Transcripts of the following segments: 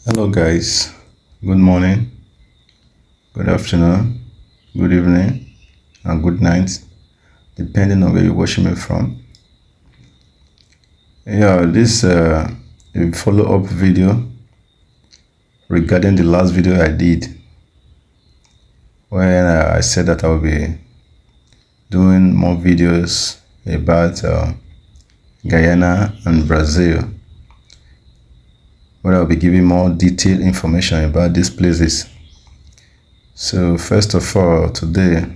Hello, guys. Good morning, good afternoon, good evening, and good night, depending on where you're watching me from. Yeah, this a follow-up video regarding the last video I did, when I said that I will be doing more videos about Guyana and Brazil, where I'll be giving more detailed information about these places. So first of all, today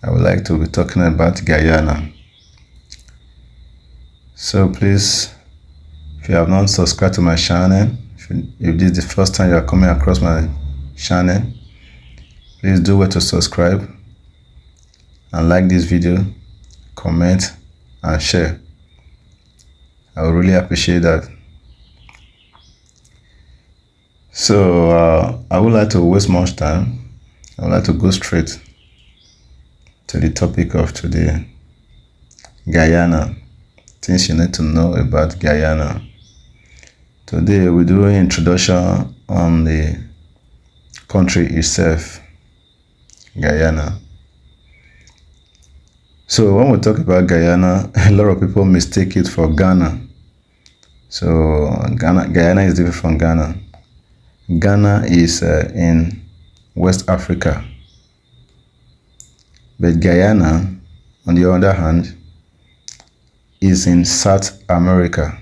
I would like to be talking about Guyana. So please, if you have not subscribed to my channel, if this is the first time you are coming across my channel, please do well to subscribe and like this video, comment and share. I would really appreciate that. So I would like to waste much time. I would like to go straight to the topic of today: Guyana. Things you need to know about Guyana. Today we're doing introduction on the country itself, Guyana. So when we talk about Guyana, a lot of people mistake it for Ghana. So Guyana is different from Ghana. Ghana is in West Africa, but Guyana, on the other hand, is in South America,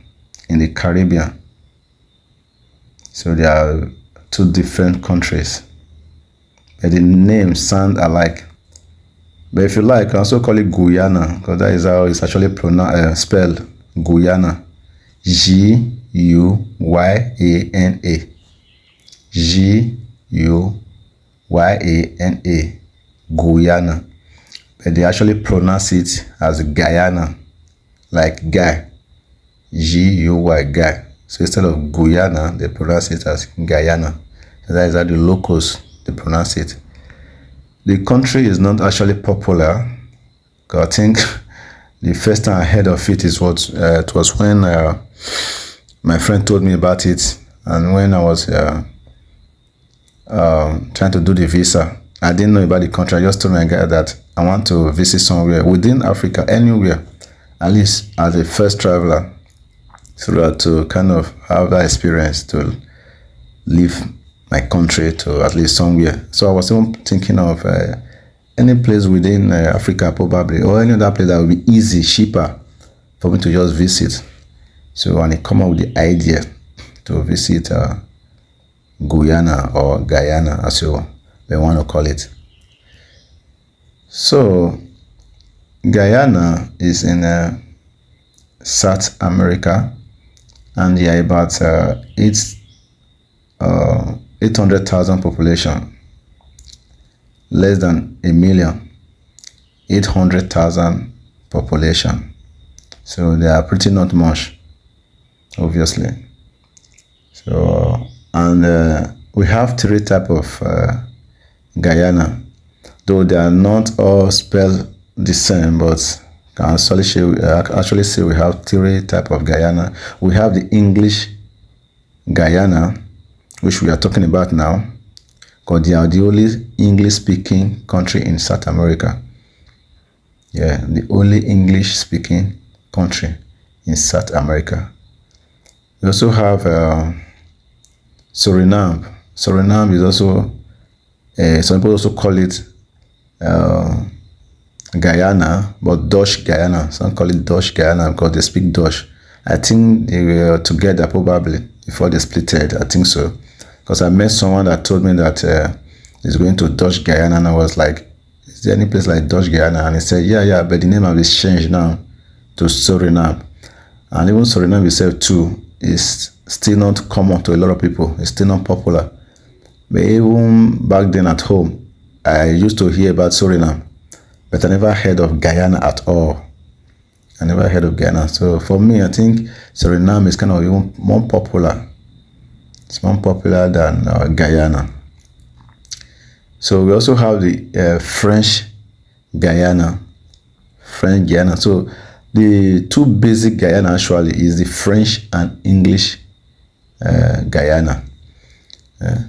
in the Caribbean. So there are two different countries, but the names sound alike. But if you like, you can also call it Guyana, because that is how it's actually spelled. Guyana. Guyana. Guyana. Guyana. But they actually pronounce it as Guyana, like guy. Guy, guy. So instead of Guyana, they pronounce it as Guyana. And that is how the locals they pronounce it. The country is not actually popular, because I think the first time I heard of it is it was when my friend told me about it, and when I was trying to do the visa. I didn't know about the country. I just told my guy that I want to visit somewhere within Africa, anywhere, at least as a first traveler, so that to kind of have that experience to leave my country to at least somewhere. So I was even thinking of any place within Africa probably, or any other place that would be easy, cheaper for me to just visit. So when I come up with the idea to visit Guyana or Guyana, as you may want to call it. So Guyana is in South America, and yeah, about 800,000 population, less than a million, 800,000 population. So they are pretty not much, obviously. So and we have three types of Guyana, though they are not all spelled the same, but can actually say we have three types of Guyana. We have the English Guyana, which we are talking about now, because they are the only English-speaking country in South America. Yeah, the only English-speaking country in South America. We also have Suriname. Suriname is also, some people also call it Guyana, but Dutch Guyana. Some call it Dutch Guyana because they speak Dutch. I think they were together probably before they splitted. I think so. Because I met someone that told me that he's going to Dutch Guyana, and I was like, is there any place like Dutch Guyana? And he said, yeah, but the name has been changed now to Suriname. And even Suriname itself too is still not common to a lot of people. It's still not popular. But even back then at home, I used to hear about Suriname, but I never heard of Guyana at all. I never heard of Guyana. So for me, I think Suriname is kind of even more popular. It's more popular than Guyana. So we also have the French Guyana. French Guyana. So the two basic Guyana actually is the French and English Guyana.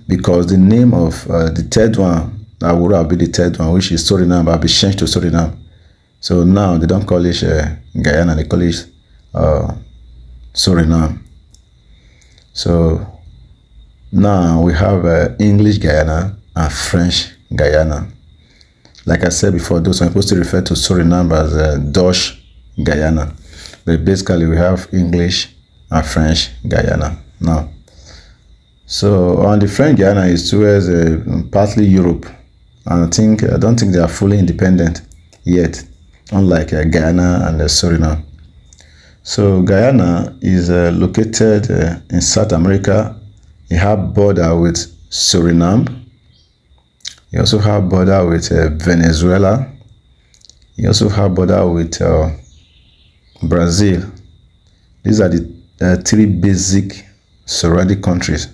because the name of the third one, that would have been the third one, which is Suriname, have been changed to Suriname. So now they don't call it Guyana, they call it Suriname. So now we have English Guyana and French Guyana. Like I said before, those are supposed to refer to Suriname as Dutch Guyana. But basically we have English and French Guyana now. So on the French Guyana is towards partly Europe. And I don't think they are fully independent yet, unlike Guyana and Suriname. So Guyana is located in South America. It have border with Suriname. You also have border with Venezuela. You also have border with Brazil. These are the three basic surrounding countries.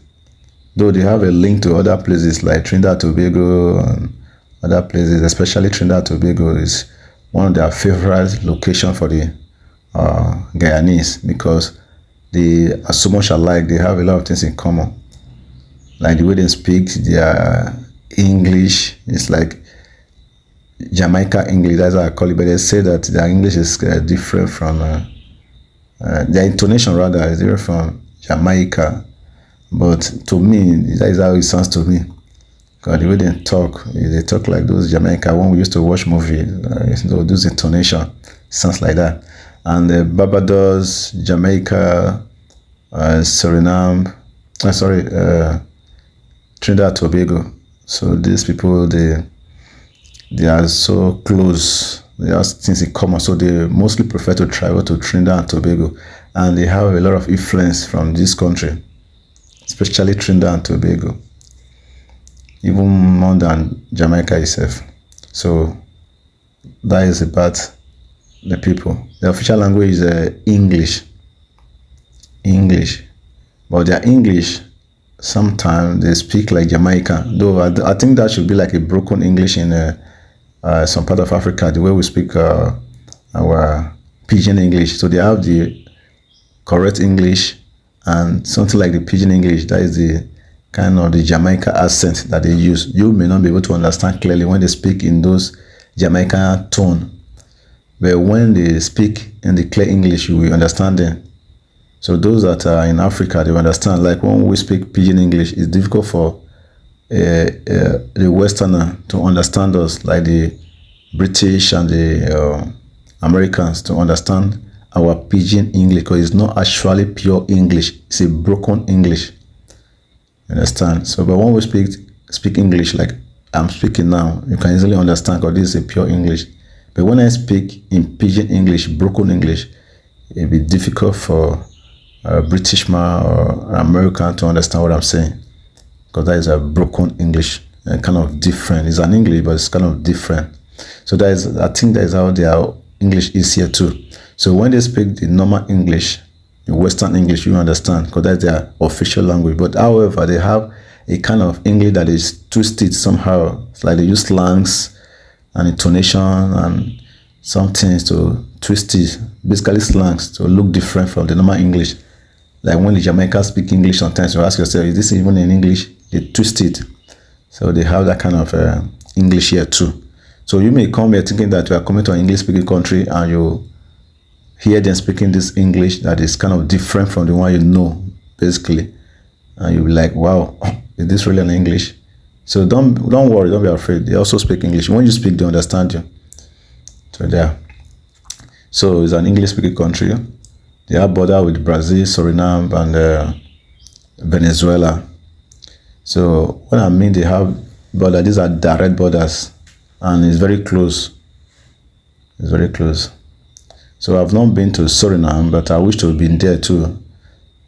Though they have a link to other places like Trinidad and Tobago and other places, especially Trinidad and Tobago is one of their favorite locations for the Guyanese, because they are so much alike. They have a lot of things in common, like the way they speak their English. It's like Jamaica English, that's how I call it, but they say that their English is different from their intonation rather is different from Jamaica. But to me, that is how it sounds to me, because the way they talk like those Jamaica when we used to watch movies. Those intonation sounds like that. And Barbados, Jamaica, Suriname, Trinidad and Tobago. So these people, they are so close. They have things in common. So they mostly prefer to travel to Trinidad and Tobago, and they have a lot of influence from this country, especially Trinidad and Tobago, even more than Jamaica itself. So that is about the people. The official language is English. But their English, sometimes they speak like Jamaican. Though I think that should be like a broken English in some part of Africa, the way we speak our pidgin English. So they have the correct English and something like the pidgin English. That is the kind of the Jamaica accent that they use. You may not be able to understand clearly when they speak in those Jamaican tone, but when they speak in the clear English, you will understand them. So those that are in Africa, they understand. Like when we speak pidgin English, it's difficult for the Westerner to understand us, like the British and the Americans to understand our pidgin English, because it's not actually pure English. It's a broken English. You understand? So, but when we speak English like I'm speaking now, you can easily understand, because this is a pure English. But when I speak in pidgin English, broken English, it'll be difficult for a British man or an American to understand what I'm saying, because that is a broken English and kind of different. It's an English, but it's kind of different. So I think that is how their English is here too. So when they speak the normal English, the Western English, you understand, because that's their official language. But however, they have a kind of English that is twisted somehow. It's like they use slangs and intonation and some things to twist it, basically slangs to look different from the normal English. Like when the Jamaicans speak English, sometimes you ask yourself, is this even in English? They twist it. So they have that kind of English here too. So you may come here thinking that you are coming to an English speaking country and you hear them speaking this English that is kind of different from the one you know, basically. And you'll be like, wow, is this really an English? So don't worry, don't be afraid. They also speak English. When you speak, they understand you. So there. So it's an English speaking country. They have border with Brazil, Suriname, and Venezuela. So when I mean they have border, these are direct borders, and it's very close. It's very close. So I've not been to Suriname, but I wish to have been there too,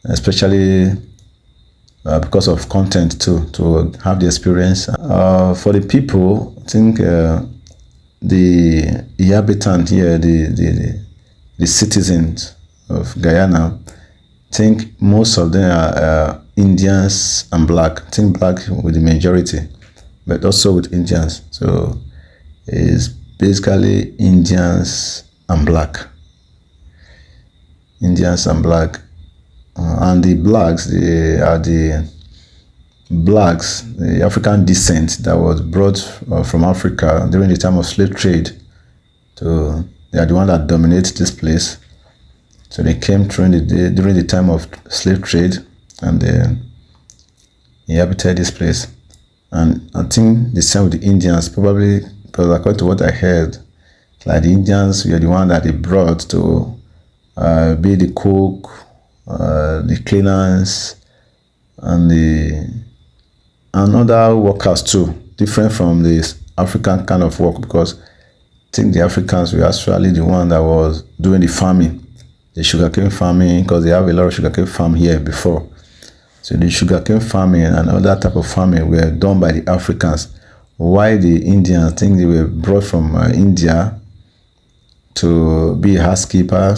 especially because of content too, to have the experience. For the people, I think the inhabitant here, the citizens of Guyana, I think most of them are Indians and black. I think black with the majority, but also with Indians. So it's basically Indians and black. Indians and black. And the blacks, they are blacks, the African descent that was brought from Africa during the time of slave trade. So they are the one that dominate this place. So they came during the time of slave trade, and they inhabited this place. And I think the same with the Indians, probably, because according to what I heard, like the Indians were the one that they brought to be the cook, the cleaners, and other workers too, different from this African kind of work, because I think the Africans were actually the one that was doing the farming, the sugarcane farming, because they have a lot of sugarcane farm here before. So the sugarcane farming and other type of farming were done by the Africans. Why the Indians, I think they were brought from India to be a housekeeper,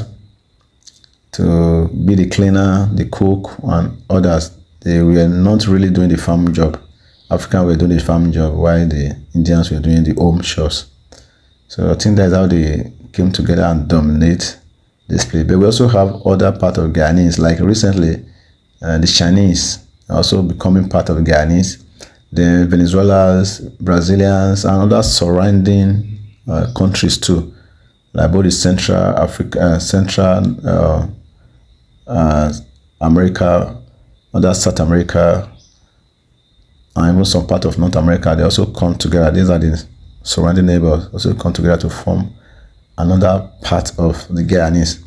to be the cleaner, the cook, and others. They were not really doing the farm job. Africans were doing the farm job, while the Indians were doing the home chores. So I think that's how they came together and dominate this place. But we also have other part of Guyanese, like recently, the Chinese are also becoming part of Guyanese. The Venezuelans, Brazilians, and other surrounding countries too, like both the Central Africa, Central America, other South America, and even some part of North America. They also come together. These are the surrounding neighbors also come together to form another part of the Guyanese.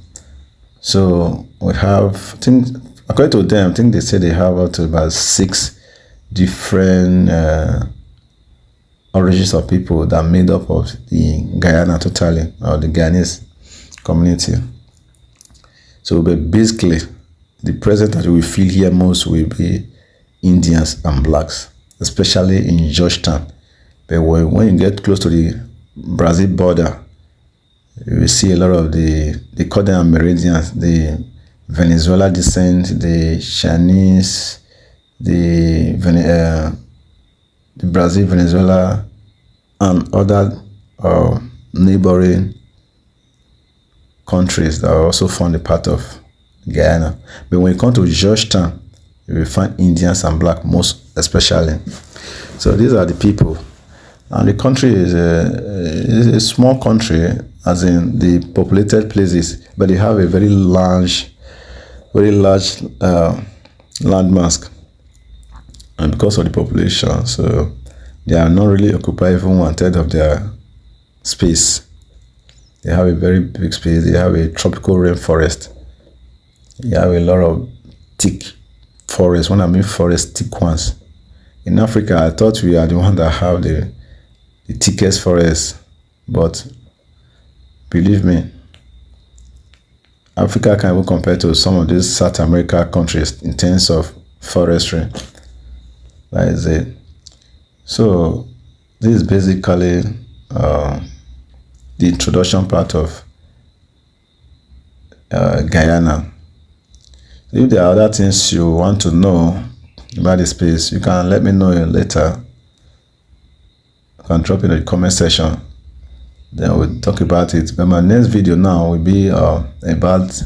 So we have, I think, according to them, I think they say they have up to about 6 different origins of people that made up of the Guyana totally, or the Guyanese community. So, but basically, the presence that we feel here most will be Indians and blacks, especially in Georgetown. But when you get close to the Brazil border, you will see a lot of they call them Meridians, the Venezuela descent, the Chinese, the Brazil, Venezuela, and other neighboring countries that are also form a part of Guyana. But when you come to Georgetown, you will find Indians and black most especially. So these are the people. And the country is a small country, as in the populated places, but they have a very large landmass, and because of the population, so they are not really occupy even 1/3 of their space. They have a very big space. They have a tropical rainforest. They have a lot of thick forests. When I mean forest, thick ones. In Africa, I thought we are the one that have the thickest forest, but believe me, Africa can even compare to some of these South America countries in terms of forestry. That is it. So this is basically the introduction part of Guyana. If there are other things you want to know about this place, you can let me know later. You can drop in the comment section. Then we'll talk about it. But my next video now will be about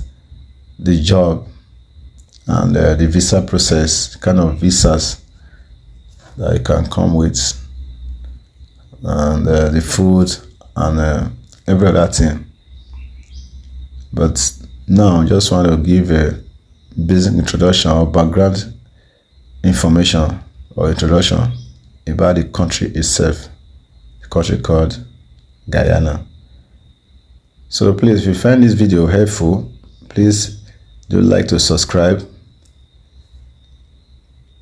the job and the visa process, kind of visas that you can come with, and the food and every other thing. But now I just want to give a basic introduction or background information or introduction about the country itself, the country called Guyana. So please, if you find this video helpful, please do like to subscribe,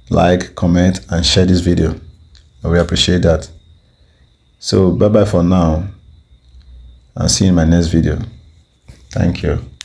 like, comment, and share this video. I will appreciate that. So bye bye for now, and see you in my next video. Thank you.